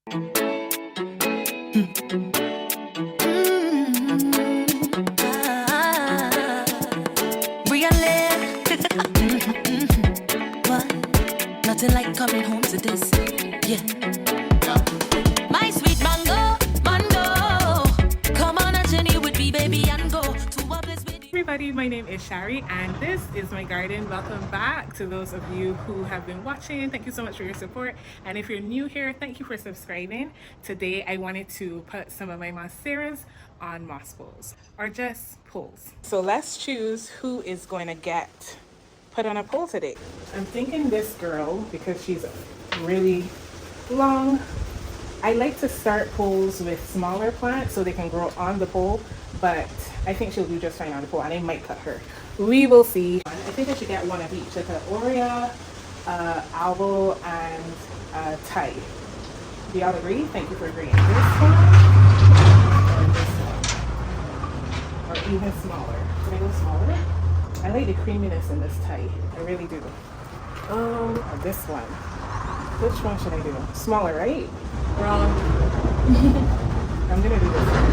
Nothing like coming home to this, yeah. My sweet mango, come on a journey with me, baby, and go to a place with you. Everybody, my name is Shari and this is my garden. Welcome back to those of you who have been watching. Thank you so much for your support, and if you're new here, thank you for subscribing. Today I wanted to put some of my monsteras on moss poles, or just poles. So let's choose who is going to get put on a pole today. I'm thinking this girl because she's really long. I like to start poles with smaller plants so they can grow on the pole, but I think she'll do just fine on the pole and I might cut her. We will see. I think I should get one of each, like an Aurea, Albo, and Thai. Do y'all agree? Thank you for agreeing. This one or this one, or even smaller. Can I go smaller? I like the creaminess in this Thai. I really do. Or this one. Which one should I do? Smaller, right? Wrong. I'm gonna do this one.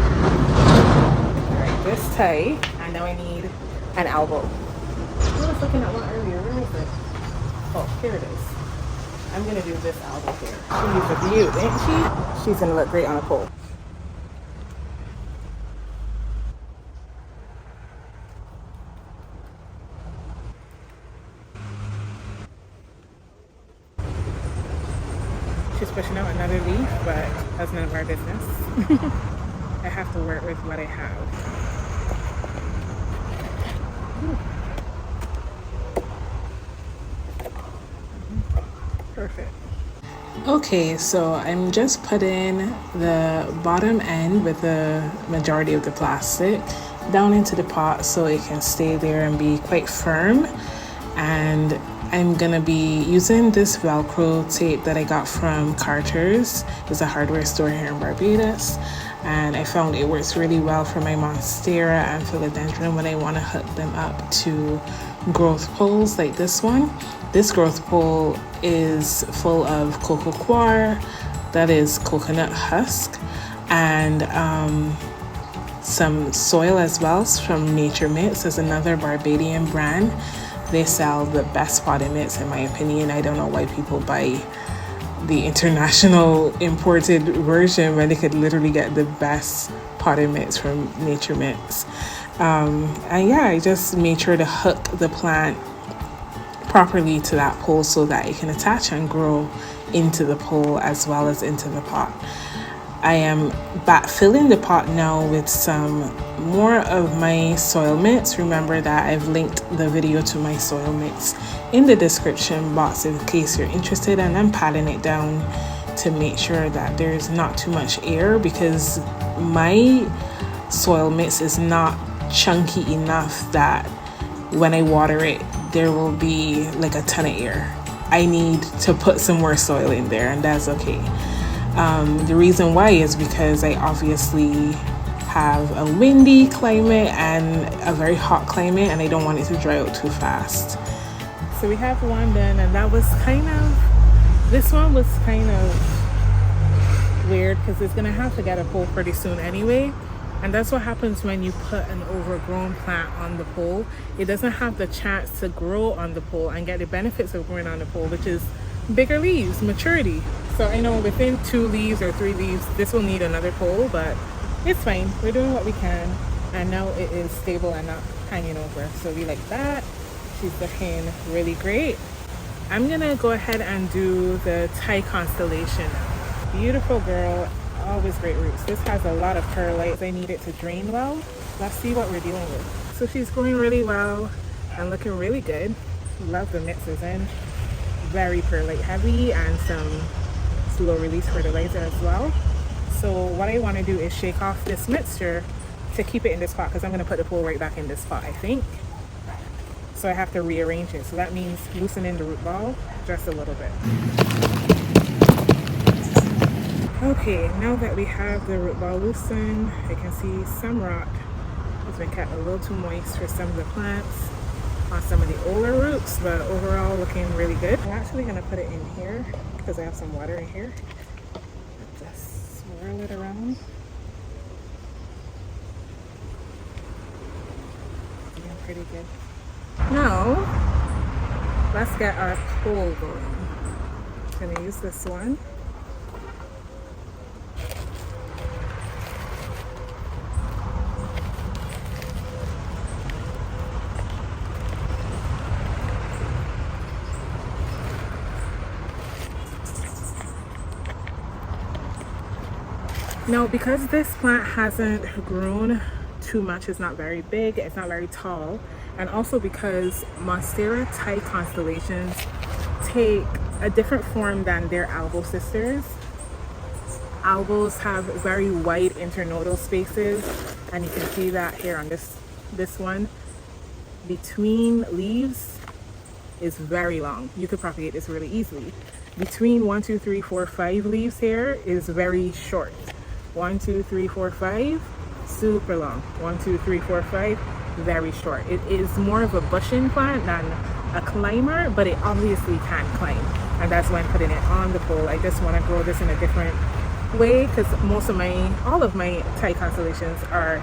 Alright, this Thai, and now I need an Albo. I was looking at one earlier. Where is it? Oh, here it is. I'm gonna do this Albo here. She's a beaut, ain't she? She's gonna look great on a pole. She's pushing out another leaf, but that's none of our business. I have to work with what I have. Perfect. Okay, so I'm just putting the bottom end with the majority of the plastic down into the pot so it can stay there and be quite firm. And I'm gonna be using this Velcro tape that I got from Carter's. It's a hardware store here in Barbados, and I found it works really well for my Monstera and Philodendron when I want to hook them up to growth poles like this one. This growth pole is full of cocoa coir, that is coconut husk, and some soil as well from Nature Mix. Is another Barbadian brand. They sell the best potted mix in my opinion. I don't know why people buy the international imported version when they could literally get the best potted mix from Nature Mix. And yeah, I just made sure to hook the plant properly to that pole so that it can attach and grow into the pole as well as into the pot. I am filling the pot now with some more of my soil mix. Remember that I've linked the video to my soil mix in the description box in case you're interested, and I'm patting it down to make sure that there's not too much air because my soil mix is not chunky enough that when I water it there will be like a ton of air. I need to put some more soil in there, and that's okay. The reason why is because I obviously have a windy climate and a very hot climate, and I don't want it to dry out too fast. So we have one done, and that was this one was kind of weird because it's gonna have to get a pole pretty soon anyway. And that's what happens when you put an overgrown plant on the pole. It doesn't have the chance to grow on the pole and get the benefits of growing on the pole, which is bigger leaves, maturity. So I know within 2 leaves or 3 leaves, this will need another pole, but it's fine. We're doing what we can. And now it is stable and not hanging over. So we like that. She's looking really great. I'm gonna go ahead and do the Thai Constellation. Beautiful girl, always great roots. This has a lot of perlites. I need it to drain well. Let's see what we're dealing with. So she's growing really well and looking really good. Love the mixes in. Very perlite heavy and some slow release fertilizer as well. So what I want to do is shake off this mixture to keep it in this pot because I'm going to put the pole right back in this pot, I think. So I have to rearrange it. So that means loosening the root ball just a little bit. Okay, now that we have the root ball loosened, I can see some rock has been kept a little too moist for some of the plants on some of the older roots, but overall looking really good. I'm actually going to put it in here because I have some water in here. swirl it around. Yeah, pretty good. Now, let's get our pole going. Gonna use this one. Now, because this plant hasn't grown too much, it's not very big, it's not very tall, and also because Monstera type constellations take a different form than their Albo sisters. Albos have very wide internodal spaces, and you can see that here on this one. Between leaves is very long. You could propagate this really easily. Between 1, 2, 3, 4, 5 leaves here is very short. 1, 2, 3, 4, 5, super long. 1, 2, 3, 4, 5, very short. It is more of a bushing plant than a climber, but it obviously can climb, and that's why I'm putting it on the pole. I just want to grow this in a different way because all of my Thai constellations are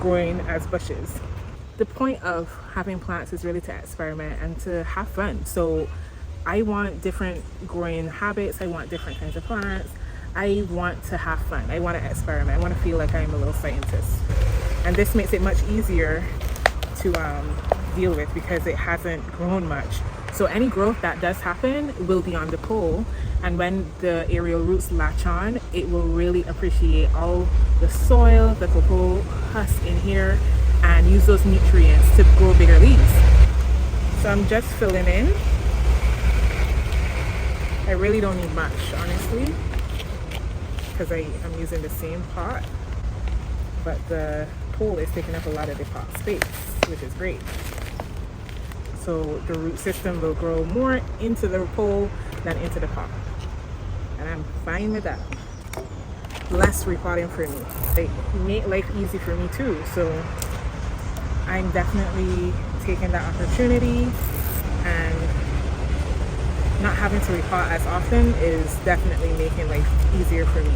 growing as bushes. The point of having plants is really to experiment and to have fun. So I want different growing habits. I want different kinds of plants. I want to have fun. I want to experiment. I want to feel like I'm a little scientist. And this makes it much easier to deal with because it hasn't grown much. So any growth that does happen will be on the pole. And when the aerial roots latch on, it will really appreciate all the soil, the cocoa husk in here, and use those nutrients to grow bigger leaves. So I'm just filling in. I really don't need much, honestly, because I'm using the same pot, but the pole is taking up a lot of the pot space, which is great. So the root system will grow more into the pole than into the pot, and I'm fine with that. Less repotting for me. They make life easy for me too, so I'm definitely taking that opportunity, and not having to repot as often is definitely making life easier for me.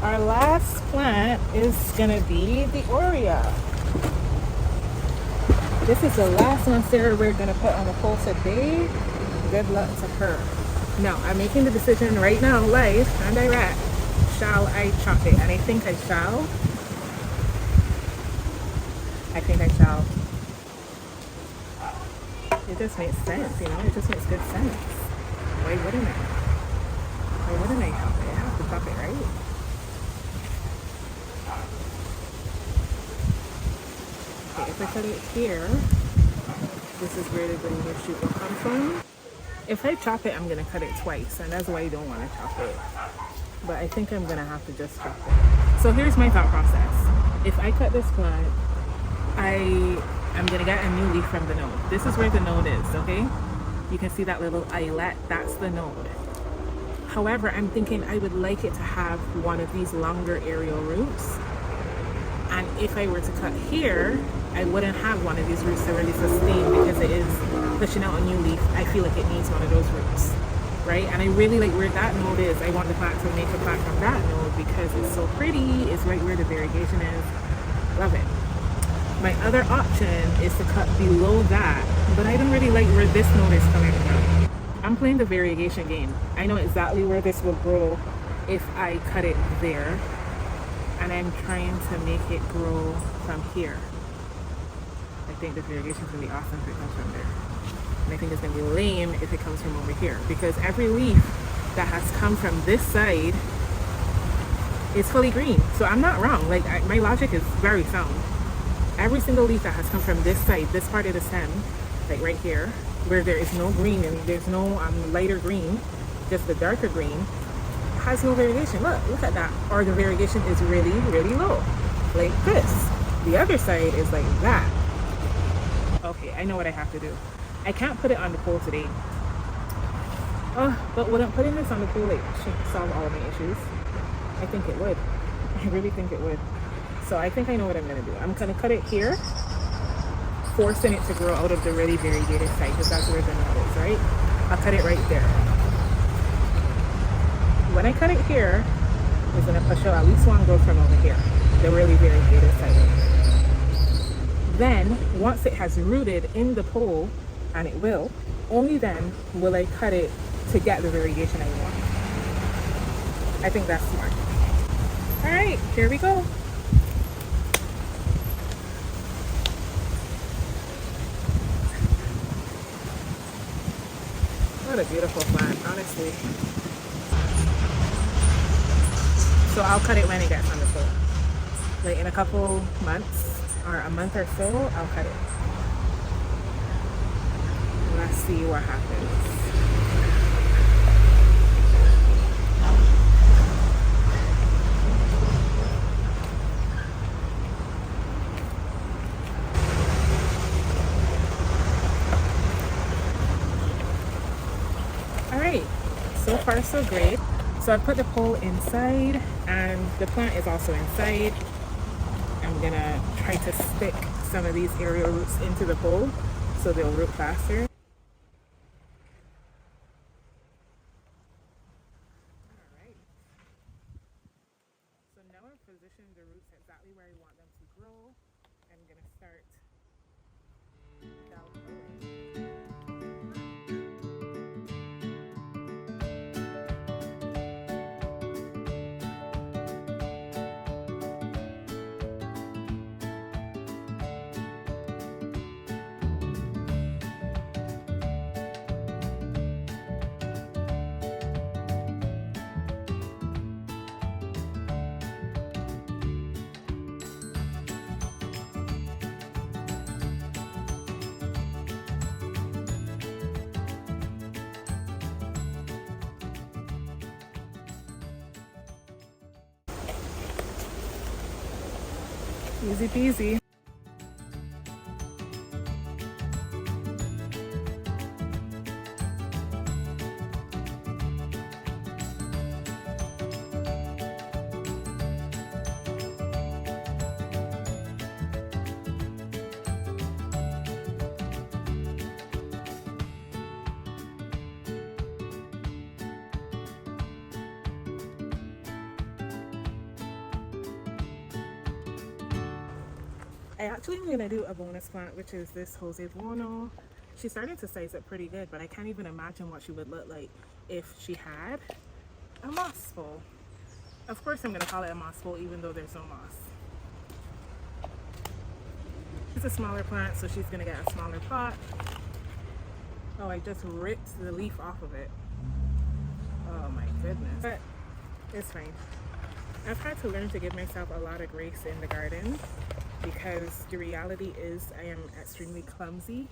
Our last plant is gonna be the Aurea. This is the last Monstera we're gonna put on the pole today. Good luck to her. Now, I'm making the decision right now, live and direct. Shall I chop it? And I think I shall. It just makes sense, you know? It just makes good sense. Why wouldn't I? Why wouldn't I chop it? I have to chop it, right? If I cut it here, this is where the new shoot will come from. If I chop it, I'm gonna cut it twice, and that's why I don't want to chop it. But I think I'm gonna have to just chop it. So here's my thought process. If I cut this plant, I'm gonna get a new leaf from the node. This is where the node is, okay? You can see that little eyelet, that's the node. However, I'm thinking I would like it to have one of these longer aerial roots. And if I were to cut here, I wouldn't have one of these roots to really sustain because it is pushing out a new leaf. I feel like it needs one of those roots, right? And I really like where that node is. I want the plant to make a plant from that node because it's so pretty. It's right where the variegation is. Love it. My other option is to cut below that, but I don't really like where this node is coming from. I'm playing the variegation game. I know exactly where this will grow if I cut it there. And I'm trying to make it grow from here. I think the variegation is going to be awesome if it comes from there. And I think it's going to be lame if it comes from over here. Because every leaf that has come from this side is fully green. So I'm not wrong. Like, my logic is very sound. Every single leaf that has come from this side, this part of the stem, like right here, where there is no green and there's no lighter green, just the darker green, has no variegation. Look at that. Or the variegation is really, really low, like this. The other side is like that. Okay, I know what I have to do. I can't put it on the pole today. But wouldn't putting this on the pole like solve all my issues? I think it would. I really think it would. So I think I know what I'm gonna do. I'm gonna cut it here, forcing it to grow out of the really variegated side, because that's where the knot is, right? I'll cut it right there. When I cut it here, it's gonna push out at least one growth from over here, the really variegated side. Then, once it has rooted in the pole, and it will, only then will I cut it to get the variegation I want. I think that's smart. All right, here we go. What a beautiful plant, honestly. So I'll cut it when it gets on the pole. Like in a couple months or a month or so, I'll cut it. Let's see what happens. So far so great. So I put the pole inside and the plant is also inside. I'm gonna try to stick some of these aerial roots into the pole so they'll root faster. Alright. So now I've positioned the roots exactly where I want them to grow. I'm gonna start down below. Easy peasy. I actually am gonna do a bonus plant, which is this Buono. She's starting to size up pretty good, but I can't even imagine what she would look like if she had a moss bowl. Of course I'm gonna call it a moss bowl even though there's no moss. It's a smaller plant, so she's gonna get a smaller pot. Oh, I just ripped the leaf off of it. Oh my goodness. But it's fine. I've had to learn to give myself a lot of grace in the garden, because the reality is I am extremely clumsy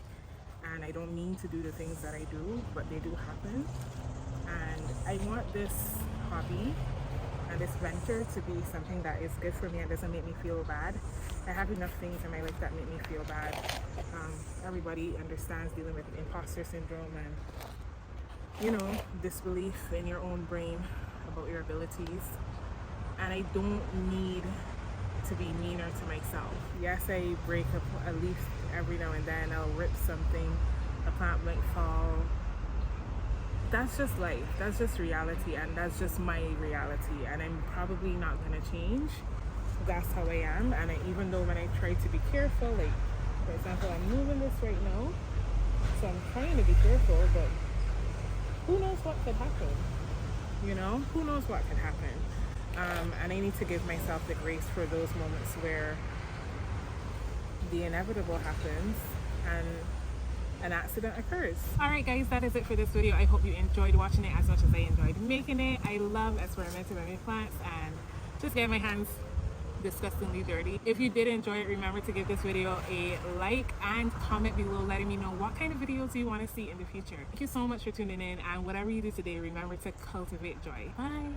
and I don't mean to do the things that I do, but they do happen. And I want this hobby and this venture to be something that is good for me and doesn't make me feel bad. I have enough things in my life that make me feel bad. Everybody understands dealing with imposter syndrome and, you know, disbelief in your own brain about your abilities. And I don't need to be meaner to myself. Yes, I break a leaf every now and then. I'll rip something, a plant might fall. That's just life. That's just reality, and that's just my reality. And I'm probably not gonna change. That's how I am. And even though when I try to be careful, like for example, I'm moving this right now, so I'm trying to be careful, but who knows what could happen? You know, who knows what could happen? And I need to give myself the grace for those moments where the inevitable happens and an accident occurs. Alright guys, that is it for this video. I hope you enjoyed watching it as much as I enjoyed making it. I love experimenting with my plants and just getting my hands disgustingly dirty. If you did enjoy it, remember to give this video a like and comment below letting me know what kind of videos you want to see in the future. Thank you so much for tuning in, and whatever you do today, remember to cultivate joy. Bye.